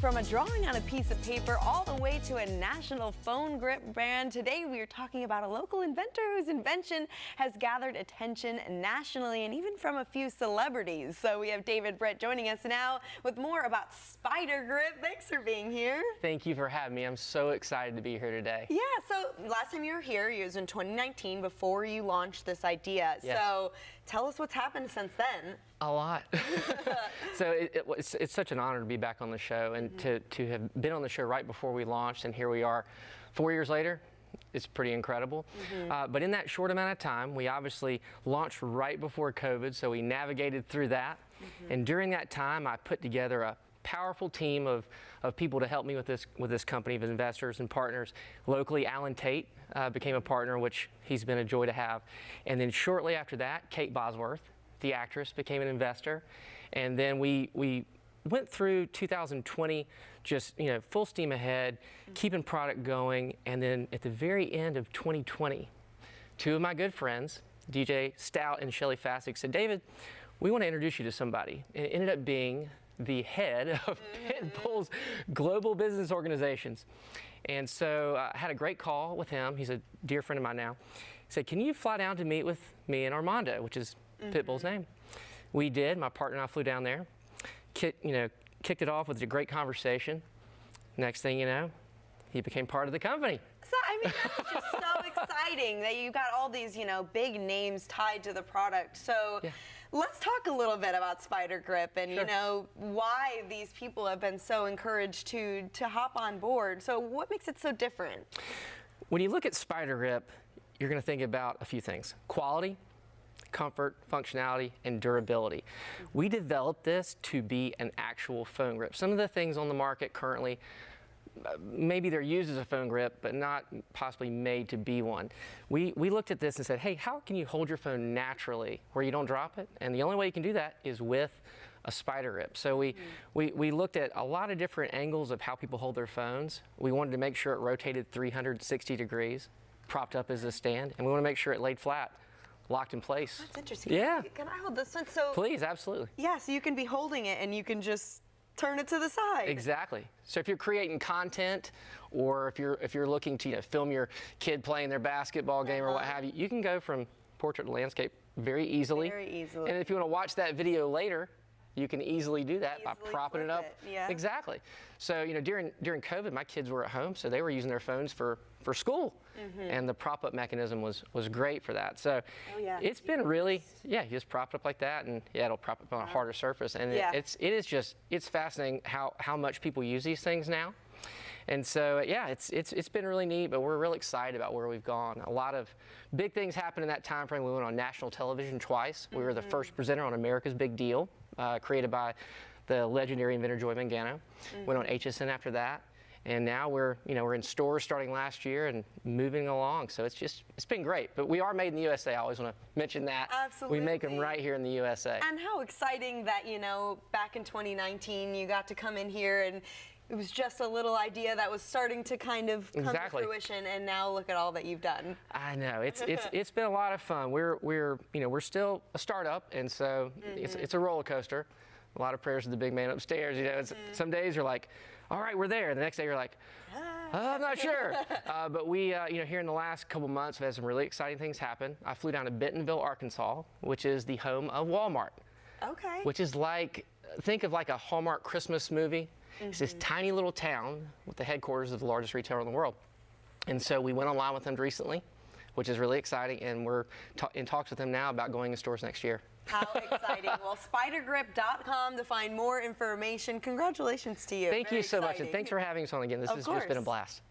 From a drawing on a piece of paper all the way to a national phone grip brand, today we are talking about a local inventor whose invention has gathered attention nationally and even from a few celebrities. So we have Britt joining us now with more about SpiiderGriip. Thanks for being here. Thank you for having me. I'm so excited to be here today. Yeah, so last time you were here, it was in 2019 before you launched this idea. Yes. So tell us what's happened since then. A lot. So it's such an honor to be back on the show and to have been on the show right before we launched, and here we are 4 years later. It's pretty incredible. But in that short amount of time, we obviously launched right before COVID, so we navigated through that. And during that time, I put together a powerful team of people to help me with this company, of investors and partners. Locally, Alan Tate became a partner, which he's been a joy to have. And then shortly after that, Kate Bosworth, the actress, became an investor. And then we went through 2020 just full steam ahead, keeping product going. And then at the very end of 2020, two of my good friends, DJ Stout and Shelly Fassick, said, David, we want to introduce you to somebody. And it ended up being the head of Pitbull's global business organizations. And so I had a great call with him. He's a dear friend of mine now. He said, can you fly down to meet with me and Armando, which is Pitbull's name? We did. My partner and I flew down there. Kicked it off with a great conversation. Next thing you know, he became part of the company. So, I mean, that's just so exciting that you got all these, big names tied to the product. So let's talk a little bit about SpiiderGriip and, why these people have been so encouraged to hop on board. So what makes it so different? When you look at SpiiderGriip, you're going to think about a few things: quality, comfort, functionality, and durability. We developed this to be an actual phone grip. Some of the things on the market currently, maybe they're used as a phone grip, but not possibly made to be one. We looked at this and said, hey, how can you hold your phone naturally where you don't drop it? And the only way you can do that is with a SpiiderGriip. So we looked at a lot of different angles of how people hold their phones. We wanted to make sure it rotated 360 degrees, propped up as a stand, and we want to make sure it laid flat, locked in place. That's interesting. Yeah. Can I hold this one? So please, absolutely. Yeah, so you can be holding it and you can just turn it to the side. Exactly. So if you're creating content, or if you're looking to film your kid playing their basketball game or what have you, you can go from portrait to landscape very easily. Very easily. And if you want to watch that video later, you can easily do that by propping it up. Yeah. Exactly. So during COVID, my kids were at home, so they were using their phones for school, and the prop up mechanism was great for that. So it's been really, you just prop it up like that, and it'll prop up on a harder surface, and it's fascinating how much people use these things now. And so, it's been really neat, but we're really excited about where we've gone. A lot of big things happened in that time frame. We went on national television twice. We were the first presenter on America's Big Deal, created by the legendary inventor Joy Mangano. Went on HSN after that. And now we're in stores starting last year and moving along. So it's been great. But we are made in the USA. I always want to mention that. Absolutely. We make them right here in the USA. And how exciting that, back in 2019, you got to come in here and it was just a little idea that was starting to kind of come to fruition, and now look at all that you've done. I know it's been a lot of fun. We're still a startup, and so it's a roller coaster. A lot of prayers to the big man upstairs. Some days you're like, all right, we're there. The next day you're like, I'm not sure. But we, here in the last couple months, we've had some really exciting things happen. I flew down to Bentonville, Arkansas, which is the home of Walmart. Okay. Which is think of like a Hallmark Christmas movie. It's this tiny little town with the headquarters of the largest retailer in the world. And so we went online with them recently, which is really exciting, and we're in talks with them now about going in stores next year. How exciting. Well, SpiiderGriip.com to find more information. Congratulations to you. Thank you so much, and thanks for having us on again. This has just been a blast.